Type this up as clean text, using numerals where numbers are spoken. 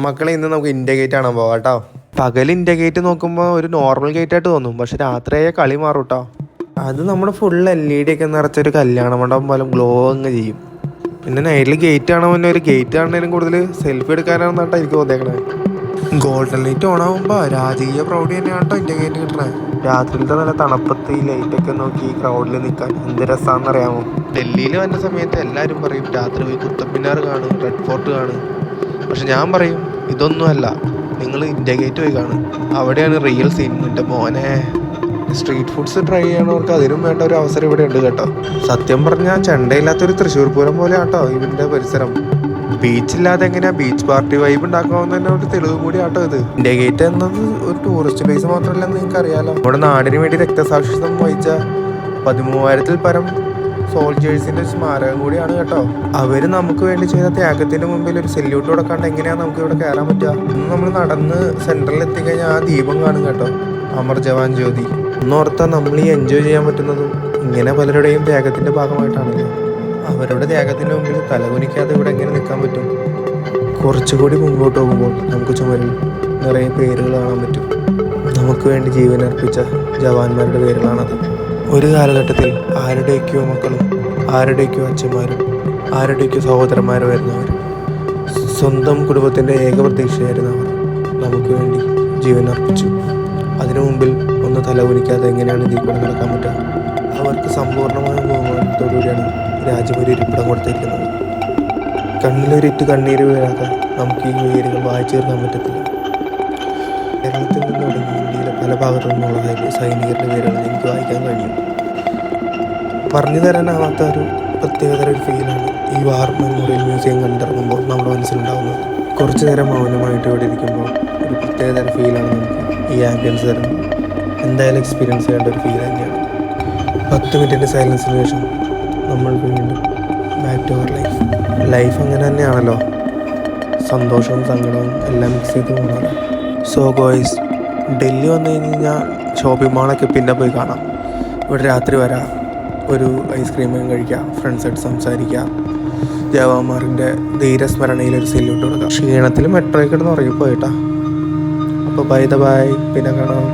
മക്കളെ ഇന്ന് നമുക്ക് ഇന്ത്യ ഗേറ്റ് കാണാൻ പോവാം കേട്ടോ. പകൽ ഇന്ത്യ ഗേറ്റ് നോക്കുമ്പോൾ ഒരു നോർമൽ ഗേറ്റ് ആയിട്ട് തോന്നും, പക്ഷെ രാത്രിയായ കളി മാറും കേട്ടോ. അത് നമ്മുടെ ഫുൾ LED ഒക്കെ നിറച്ചൊരു കല്യാണ മണ്ഡപം പോലെ ഗ്ലോ അങ്ങ് ചെയ്യും. പിന്നെ നൈറ്റിൽ ഗേറ്റ് കാണാൻ മുന്നേ ഒരു ഗേറ്റ് കാണുന്നതിലും കൂടുതൽ സെൽഫി എടുക്കാനാണെന്നാട്ടോ എനിക്ക് തോന്നിയേക്കണേ. ഗോൾഡൻ ലൈറ്റ് ഓൺ ആകുമ്പോൾ രാജകീയ പ്രൗഢി തന്നെയാണ് കേട്ടോ ഇന്ത്യ ഗേറ്റ് കിട്ടണേ. രാത്രിയിലത്തെ നല്ല തണുപ്പത്ത് ഈ ലൈറ്റൊക്കെ നോക്കി ക്രൗഡിൽ നിൽക്കാൻ എന്ത് രസമാണെന്നറിയാമോ. ഡൽഹിയിൽ വന്ന സമയത്ത് എല്ലാവരും പറയും രാത്രി പോയി കുത്തബ് മിനാർ കാണും, റെഡ് ഫോർട്ട് കാണും. പക്ഷെ ഞാൻ പറയും ഇതൊന്നുമല്ല, നിങ്ങൾ ഇന്ത്യ ഗേറ്റ് പോയി കാണും, അവിടെയാണ് റിയൽ സീൻ. എൻ്റെ മോനെ, സ്ട്രീറ്റ് ഫുഡ്സ് ട്രൈ ചെയ്യണവർക്ക് അതിനും വേണ്ട ഒരു അവസരം ഇവിടെ ഉണ്ട് കേട്ടോ. സത്യം പറഞ്ഞാൽ ചെണ്ടയില്ലാത്തൊരു തൃശ്ശൂർ പൂരം പോലെ ആട്ടോ ഇതിൻ്റെ പരിസരം. ബീച്ചില്ലാതെ എങ്ങനെയാ ബീച്ച് പാർട്ടി വൈബ് ഉണ്ടാക്കാവുന്നതിൻ്റെ ഒരു തെളിവ് കൂടി ആട്ടോ ഇത്. ഇന്ത്യ ഗേറ്റ് എന്നത് ഒരു ടൂറിസ്റ്റ് പ്ലേസ് മാത്രമല്ലെന്ന് നിങ്ങൾക്ക് അറിയാലോ. നമ്മുടെ നാടിന് വേണ്ടി രക്തസാക്ഷിത്വം വഹിച്ച 13,000-ൽ പരം സോൾജേഴ്സിന്റെ സ്മാരകം കൂടിയാണ് കേട്ടോ. അവര് നമുക്ക് വേണ്ടി ചെയ്ത ത്യാഗത്തിന്റെ മുമ്പിൽ ഒരു സെല്യൂട്ട് കൊടുക്കാണ്ട് എങ്ങനെയാ നമുക്ക് ഇവിടെ കയറാൻ പറ്റുക? ഇന്ന് നമ്മൾ നടന്ന് സെൻട്രലിൽ എത്തിക്കഴിഞ്ഞാൽ ആ ദീപം കാണും കേട്ടോ, അമർ ജവാൻ ജ്യോതി. ഒന്നോർത്താൽ നമ്മൾ ഈ എൻജോയ് ചെയ്യാൻ പറ്റുന്നതും ഇങ്ങനെ പലരുടെയും ത്യാഗത്തിന്റെ ഭാഗമായിട്ടാണല്ലോ. അവരുടെ ത്യാഗത്തിന് മുമ്പിൽ തലകുനിക്കാതെ ഇവിടെ എങ്ങനെ നിൽക്കാൻ പറ്റും? കുറച്ചുകൂടി മുമ്പോട്ട് പോകുമ്പോൾ നമുക്ക് ചുമരിൽ നിറയെ പേരുകൾ കാണാൻ പറ്റും. നമുക്ക് വേണ്ടി ജീവൻ അർപ്പിച്ച ജവാന്മാരുടെ പേരുകളാണത്. ഒരു കാലഘട്ടത്തിൽ ആരുടെയൊക്കെയോ മക്കളും ആരുടെയൊക്കെയോ അച്ഛന്മാരും ആരുടെയൊക്കെയോ സഹോദരന്മാരുമായിരുന്നവർ, സ്വന്തം കുടുംബത്തിൻ്റെ ഏക പ്രതീക്ഷയായിരുന്നവർ നമുക്ക് വേണ്ടി ജീവൻ അർപ്പിച്ചു. അതിനു മുമ്പിൽ ഒന്ന് തലകുനിക്കാതെ എങ്ങനെയാണ് ഇതിൽ കൂടെ നടക്കാൻ പറ്റുക? അവർക്ക് സമ്പൂർണ്ണമായ ബഹുമാനത്തോടുകൂടിയാണ് രാജ്യം ഒരു ഇരിപ്പിടം കൊടുത്തിരിക്കുന്നത്. കണ്ണിലൊരിറ്റ് കണ്ണീര് വീഴാതെ നമുക്ക് ഈ പേരുകൾ വായിച്ചു തീർക്കാൻ പറ്റത്തില്ല. കേരളത്തിൽ നിന്ന് തുടങ്ങി ഇന്ത്യയിലെ പല ഭാഗത്തു നിന്നുള്ള സൈനികരുടെ പേരുകൾ എനിക്ക് വായിക്കാൻ കഴിയും. പറഞ്ഞു തരാനാവാത്ത ഒരു പ്രത്യേകതര ഒരു ഫീലാണ് ഈ വാർ മെമ്മോറിയൽ മ്യൂസിയം കണ്ടിറങ്ങുമ്പോൾ നമ്മുടെ മനസ്സിലുണ്ടാകുന്നത്. കുറച്ചു നേരം മൗനമായിട്ട് ഇവിടെ ഇരിക്കുമ്പോൾ ഒരു പ്രത്യേകതര ഫീലാണ് നമുക്ക് ഈ ആംബിയൻസ് തരുന്നത്. എന്തായാലും എക്സ്പീരിയൻസ് ചെയ്യേണ്ട ഒരു ഫീൽ തന്നെയാണ്. 10 മിനിറ്റിൻ്റെ സൈലൻസിന് ശേഷം നമ്മൾ വീണ്ടും ബാക്ക് ടു അവർ ലൈഫ് അങ്ങനെ തന്നെയാണല്ലോ, സന്തോഷവും സങ്കടവും എല്ലാം മിക്സ് ചെയ്ത് പോകുന്നത്. സോ ഗോയ്സ്, ഡൽഹി വന്നു കഴിഞ്ഞാൽ ഷോപ്പിംഗ് മാളൊക്കെ പിന്നെ പോയി കാണാം. ഇവിടെ രാത്രി വരാം, ഒരു ഐസ്ക്രീമും കഴിക്കാം, ഫ്രണ്ട്സായിട്ട് സംസാരിക്കാം, ജവാന്മാരുടെ ധീരസ്മരണയിൽ ഒരു സെല്യൂട്ട് കൊടുക്കാം. ക്ഷീണത്തിൽ മെട്രോയിൽ കിടന്ന് ഉറങ്ങിപ്പോയിട്ടാ. അപ്പോൾ ബൈ, പിന്നെ കാണാം.